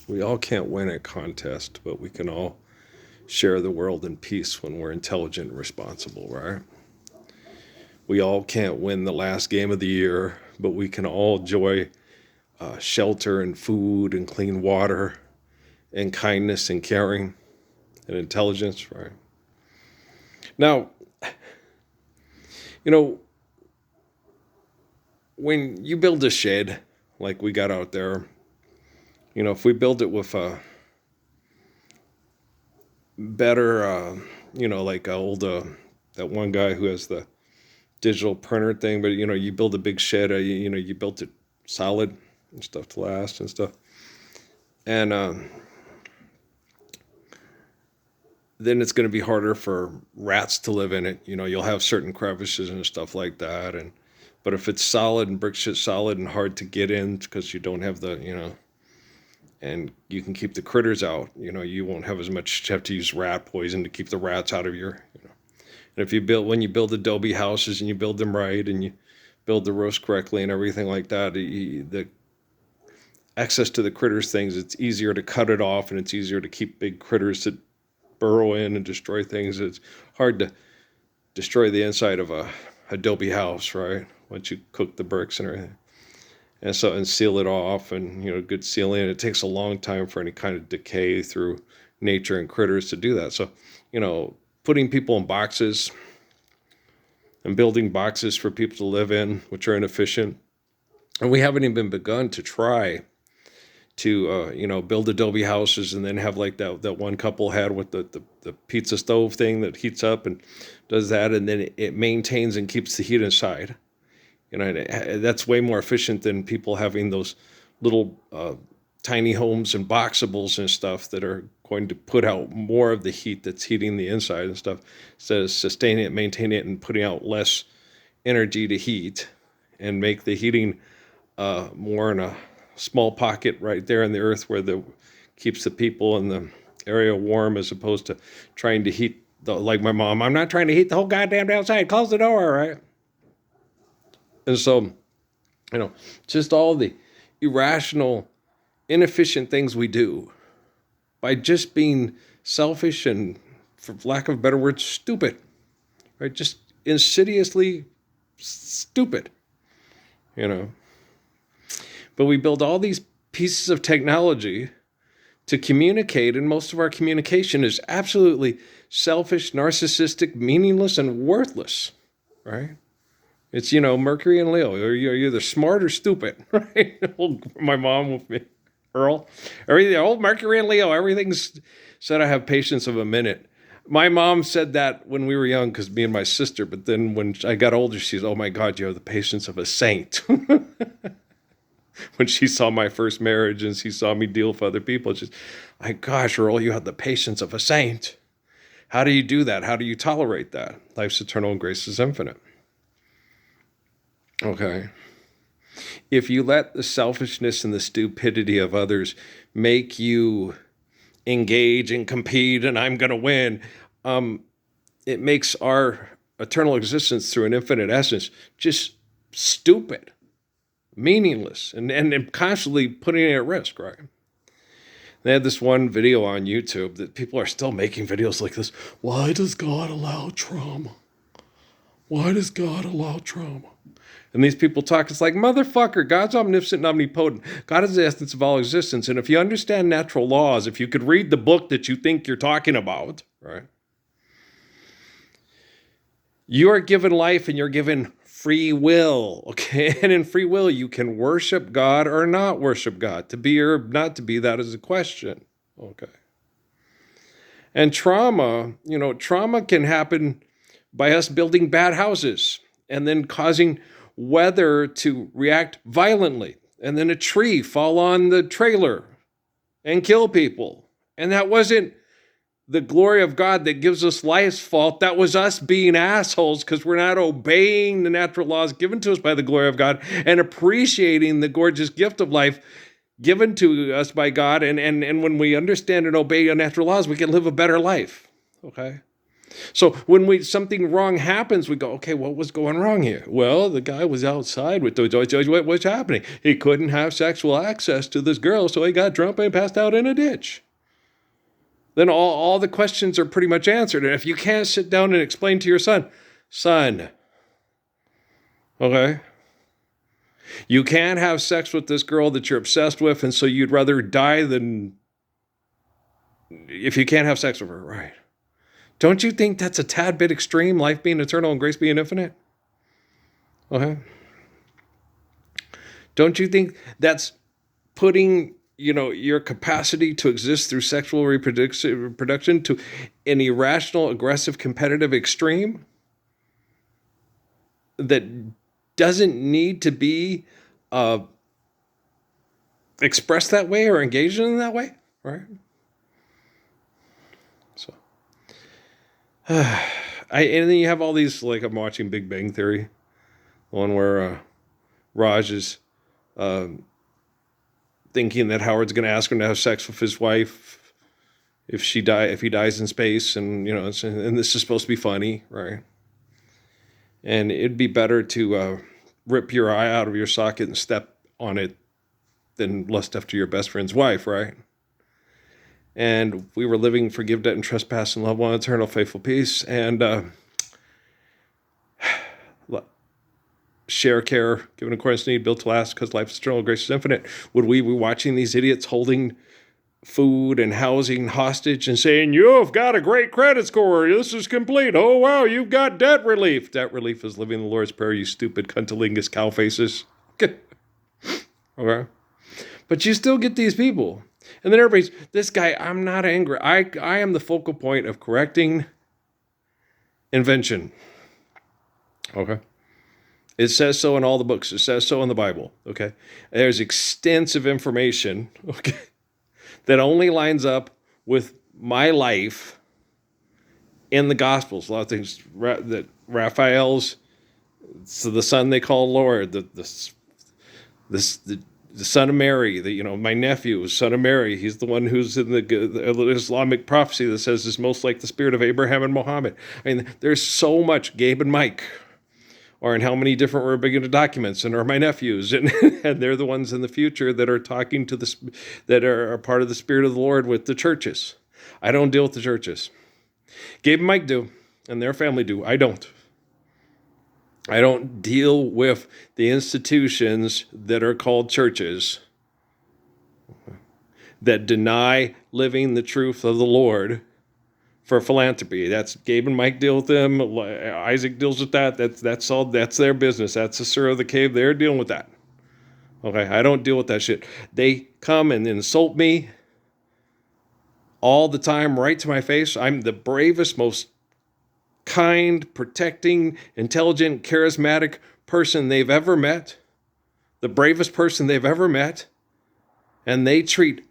We all can't win a contest, but we can all share the world in peace when we're intelligent and responsible, right? We all can't win the last game of the year, but we can all enjoy shelter and food and clean water and kindness and caring and intelligence, right? Now, you know, when you build a shed like we got out there, if we build it with a better, like that one guy who has the digital printer thing, but you build a big shed, you built it solid and stuff to last and stuff. And then it's going to be harder for rats to live in it. You'll have certain crevices and stuff like that. But if it's solid and brick shit solid and hard to get in because you don't have and you can keep the critters out, you won't have as much, have to use rat poison to keep the rats out of and when you build adobe houses and you build them right and you build the roofs correctly and everything like that, the access to the critters things, it's easier to cut it off and it's easier to keep big critters that burrow in and destroy things. It's hard to destroy the inside of a adobe house, right? Once you cook the bricks and everything. And seal it off and, good sealing. It takes a long time for any kind of decay through nature and critters to do that. So, putting people in boxes and building boxes for people to live in, which are inefficient. And we haven't even begun to try to, build adobe houses and then have like that one couple had with the pizza stove thing that heats up and does that. And then it maintains and keeps the heat inside. That's way more efficient than people having those little tiny homes and boxables and stuff that are going to put out more of the heat that's heating the inside and stuff, instead of sustaining it, maintaining it, and putting out less energy to heat and make the heating more in a small pocket right there in the earth where keeps the people in the area warm, as opposed to trying to heat like my mom. I'm not trying to heat the whole goddamn outside. Close the door, right? And so, just all the irrational, inefficient things we do by just being selfish and, for lack of a better word, stupid, right? Just insidiously stupid, But we build all these pieces of technology to communicate, and most of our communication is absolutely selfish, narcissistic, meaningless, and worthless, right? It's, Mercury and Leo. You're either smart or stupid, right? My mom with me, Earl. Everything, old Mercury and Leo, everything's said I have patience of a minute. My mom said that when we were young, because me and my sister, but then when I got older, she said, oh my God, you have the patience of a saint. When she saw my first marriage and she saw me deal with other people, she's my gosh, Earl, you have the patience of a saint. How do you do that? How do you tolerate that? Life's eternal and grace is infinite. Okay. If you let the selfishness and the stupidity of others make you engage and compete and I'm going to win, it makes our eternal existence through an infinite essence just stupid, meaningless, and constantly putting it at risk, right? They had this one video on YouTube that people are still making videos like this. Why does God allow trauma? Why does God allow trauma? And these people talk, it's like, motherfucker, God's omniscient and omnipotent. God is the essence of all existence. And if you understand natural laws, if you could read the book that you think you're talking about, right? You are given life and you're given free will, okay? And in free will, you can worship God or not worship God. To be or not to be, that is a question, okay? And trauma can happen by us building bad houses and then causing weather to react violently, and then a tree fall on the trailer and kill people. And that wasn't the glory of God that gives us life's fault. That was us being assholes because we're not obeying the natural laws given to us by the glory of God and appreciating the gorgeous gift of life given to us by God. And when we understand and obey the natural laws, we can live a better life, okay? So when something wrong happens, we go, okay, what was going wrong here? Well, the guy was outside with what's happening? He couldn't have sexual access to this girl, so he got drunk and passed out in a ditch. Then all the questions are pretty much answered. And if you can't sit down and explain to your son, okay, you can't have sex with this girl that you're obsessed with, and so you'd rather die than if you can't have sex with her, right? Don't you think that's a tad bit extreme, life being eternal and grace being infinite? Okay. Don't you think that's putting, your capacity to exist through sexual reproduction to an irrational, aggressive, competitive extreme that doesn't need to be expressed that way or engaged in that way, right? So, and then you have all these, like I'm watching Big Bang Theory, one where Raj is thinking that Howard's going to ask him to have sex with his wife if he dies in space, and and this is supposed to be funny, right? And it'd be better to rip your eye out of your socket and step on it than lust after your best friend's wife, right? And we were living, forgive debt and trespass and love one eternal faithful peace, and share, care, given accordance to need, built to last, because life is eternal, grace is infinite. Would we be watching these idiots holding food and housing hostage and saying, you've got a great credit score, this is complete, oh wow, you've got debt relief? Debt relief is living the Lord's Prayer, you stupid cuntilingus cow faces. Okay? But you still get these people. And then everybody's, this guy, I'm not angry. I am the focal point of correcting invention. Okay? It says so in all the books. It says so in the Bible. Okay? There's extensive information, okay, that only lines up with my life in the Gospels. A lot of things that Raphael's, so the son they call Lord, the son of Mary, my nephew, son of Mary. He's the one who's in the Islamic prophecy that says is most like the spirit of Abraham and Muhammad. I mean, there's so much. Gabe and Mike are in how many different Rebbeinu documents, and are my nephews, and they're the ones in the future that are talking to that are part of the Spirit of the Lord with the churches. I don't deal with the churches. Gabe and Mike do, and their family do. I don't. I don't deal with the institutions that are called churches that deny living the truth of the Lord for philanthropy. That's Gabe and Mike deal with them. Isaac deals with that. That's all. That's their business. That's the Sir of the Cave. They're dealing with that. Okay, I don't deal with that shit. They come and insult me all the time, right to my face. I'm the bravest, most kind, protecting, intelligent, charismatic person they've ever met. The bravest person they've ever met. And they treat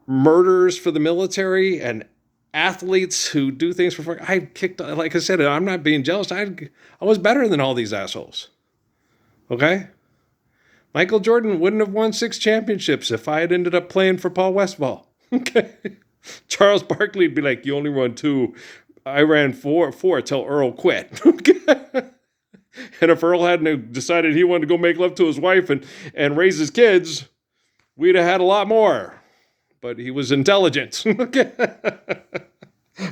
murderers for the military and athletes who do things for fun. I kicked, like I said, I'm not being jealous. I was better than all these assholes. Okay? Michael Jordan wouldn't have won 6 championships if I had ended up playing for Paul Westphal. Okay? Charles Barkley would be like, you only run 2. I ran 4 till Earl quit. And if Earl hadn't decided he wanted to go make love to his wife and raise his kids, we'd have had a lot more. But he was intelligent.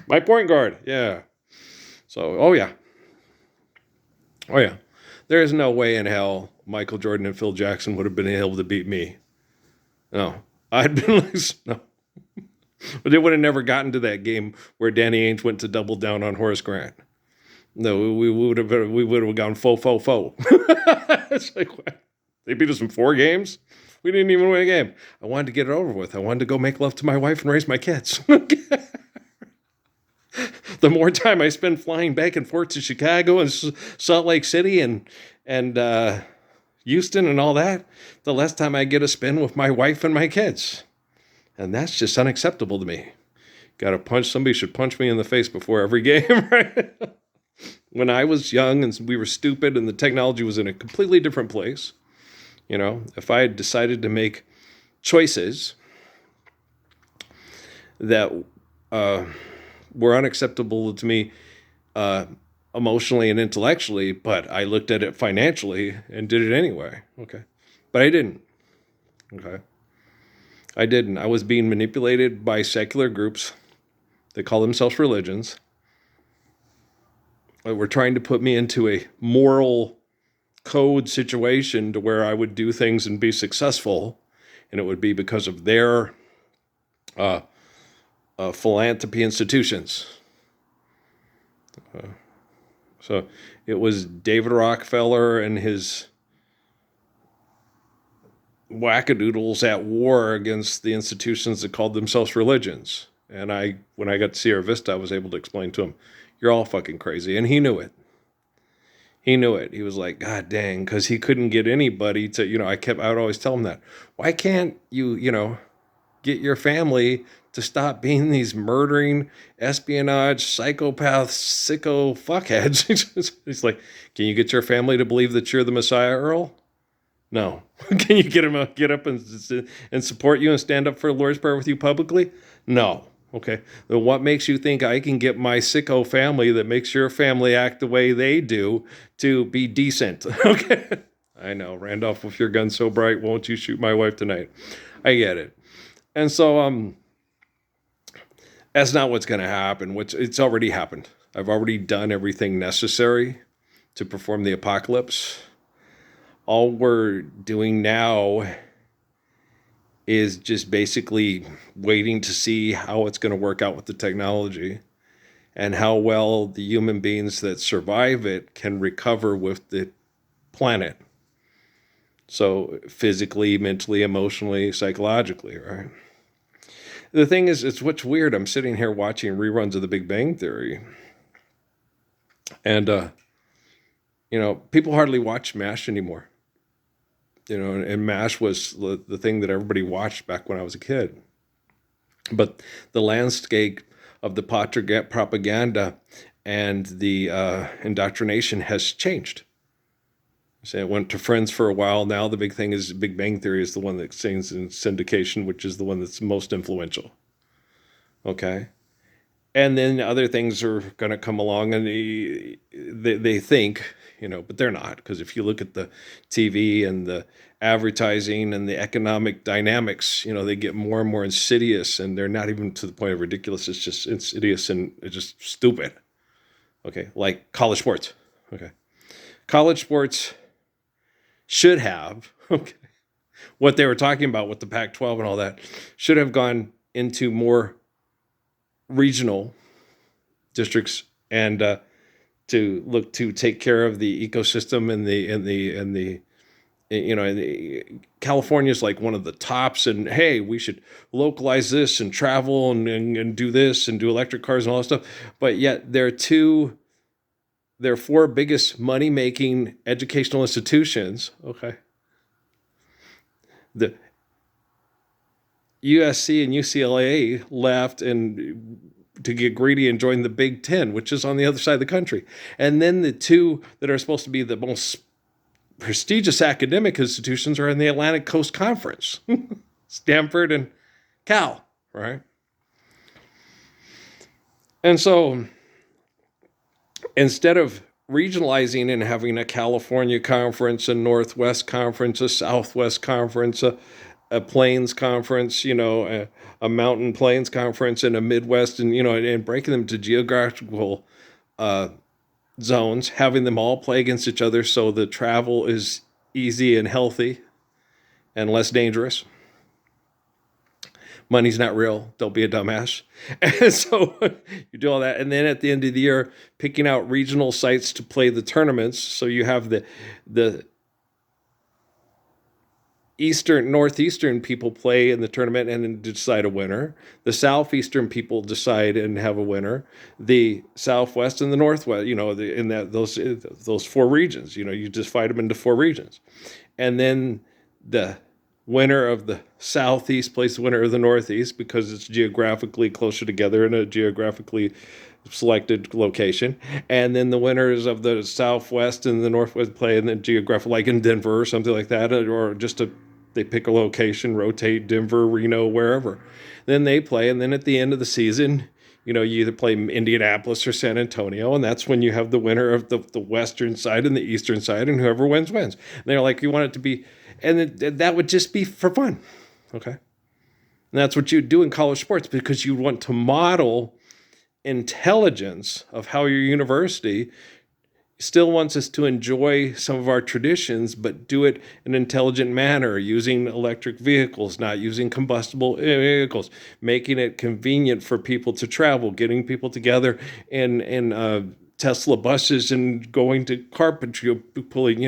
My point guard, yeah. So, oh yeah. There is no way in hell Michael Jordan and Phil Jackson would have been able to beat me. No. I'd been like, no. But they would have never gotten to that game where Danny Ainge went to double down on Horace Grant. No, we would have gone faux. It's like, what? They beat us in 4 games? We didn't even win a game. I wanted to get it over with. I wanted to go make love to my wife and raise my kids. The more time I spend flying back and forth to Chicago and Salt Lake City and Houston and all that, the less time I get to spend with my wife and my kids. And that's just unacceptable to me. Somebody should punch me in the face before every game, right? When I was young and we were stupid and the technology was in a completely different place, if I had decided to make choices that were unacceptable to me uh, emotionally and intellectually, but I looked at it financially and did it anyway. Okay. But I didn't. Okay. I didn't. I was being manipulated by secular groups that call themselves religions that were trying to put me into a moral code situation to where I would do things and be successful. And it would be because of their uh, philanthropy institutions. So it was David Rockefeller and his wackadoodles at war against the institutions that called themselves religions. And when I got to Sierra Vista, I was able to explain to him, "You're all fucking crazy," and he knew it. He knew it. He was like, "God dang," because he couldn't get anybody to, I would always tell him that. Why can't you, get your family to stop being these murdering, espionage, psychopath, sicko fuckheads? He's like, "Can you get your family to believe that you're the Messiah, Earl?" No. Can you get them to get up and support you and stand up for the Lord's Prayer with you publicly? No. Okay. Then what makes you think I can get my sicko family that makes your family act the way they do to be decent? Okay. I know. Randolph, with your gun so bright, won't you shoot my wife tonight? I get it. And so that's not what's going to happen. It's already happened. I've already done everything necessary to perform the apocalypse. All we're doing now is just basically waiting to see how it's going to work out with the technology and how well the human beings that survive it can recover with the planet. So physically, mentally, emotionally, psychologically, right? The thing is, it's what's weird. I'm sitting here watching reruns of The Big Bang Theory. And, people hardly watch MASH anymore. And MASH was the thing that everybody watched back when I was a kid. But the landscape of the propaganda and the indoctrination has changed. So it went to Friends for a while. Now the big thing is Big Bang Theory is the one that sings in syndication, which is the one that's most influential. Okay? And then other things are going to come along, and they think, but they're not. Because if you look at the TV and the advertising and the economic dynamics, they get more and more insidious, and they're not even to the point of ridiculous. It's just insidious and it's just stupid. Okay, like college sports. Okay, college sports should have, okay, what they were talking about with the Pac-12 and all that, should have gone into more regional districts and to look to take care of the ecosystem and the California is like one of the tops, and hey, we should localize this and travel and do this and do electric cars and all that stuff. But yet their four biggest money making educational institutions, okay, the USC and UCLA left and to get greedy and join the Big Ten, which is on the other side of the country. And then the two that are supposed to be the most prestigious academic institutions are in the Atlantic Coast Conference, Stanford and Cal, right? And so instead of regionalizing and having a California conference, a Northwest conference, a Southwest conference, a Plains conference, a Mountain Plains conference, and a Midwest, and breaking them to geographical zones, having them all play against each other so the travel is easy and healthy and less dangerous. Money's not real. Don't be a dumbass. And so you do all that. And then at the end of the year, picking out regional sites to play the tournaments. So you have the northeastern people play in the tournament and then decide a winner. The southeastern people decide and have a winner. The southwest and the northwest, in those four regions, you just fight them into four regions. And then the winner of the southeast plays the winner of the northeast because it's geographically closer together in a geographically selected location. And then the winners of the southwest and the northwest play in the geographic, like in Denver or something like that, or they pick a location, rotate Denver, Reno, wherever. Then they play, and then at the end of the season, You either play Indianapolis or San Antonio, and that's when you have the winner of the western side and the eastern side, and whoever wins, wins. And they're like, you want it to be, and that would just be for fun, okay? And that's what you do in college sports because you want to model intelligence of how your university still wants us to enjoy some of our traditions, but do it in an intelligent manner, using electric vehicles, not using combustible vehicles, making it convenient for people to travel, getting people together in Tesla buses and going to carpentry, pulling,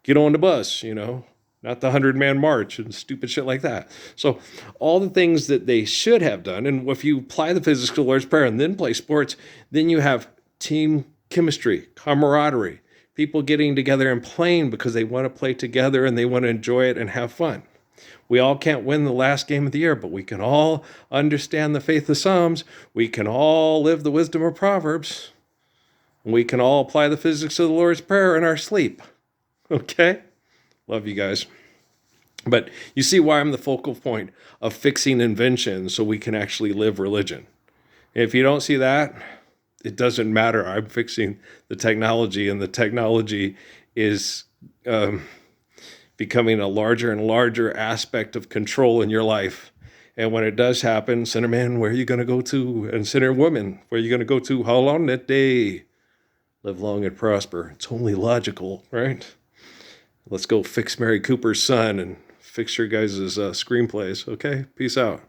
get on the bus, not the 100-man march and stupid shit like that. So all the things that they should have done, and if you apply the physics of the Lord's Prayer and then play sports, then you have team chemistry, camaraderie, people getting together and playing because they want to play together and they want to enjoy it and have fun. We all can't win the last game of the year, but we can all understand the faith of Psalms. We can all live the wisdom of Proverbs. And we can all apply the physics of the Lord's Prayer in our sleep. Okay? Love you guys. But you see why I'm the focal point of fixing inventions so we can actually live religion. If you don't see that, it doesn't matter. I'm fixing the technology, and the technology is becoming a larger and larger aspect of control in your life. And when it does happen, sinner man, where are you going to go to? And sinner woman, where are you going to go to? How long that day? Live long and prosper. It's only logical, right? Let's go fix Mary Cooper's son and fix your guys' screenplays. Okay? Peace out.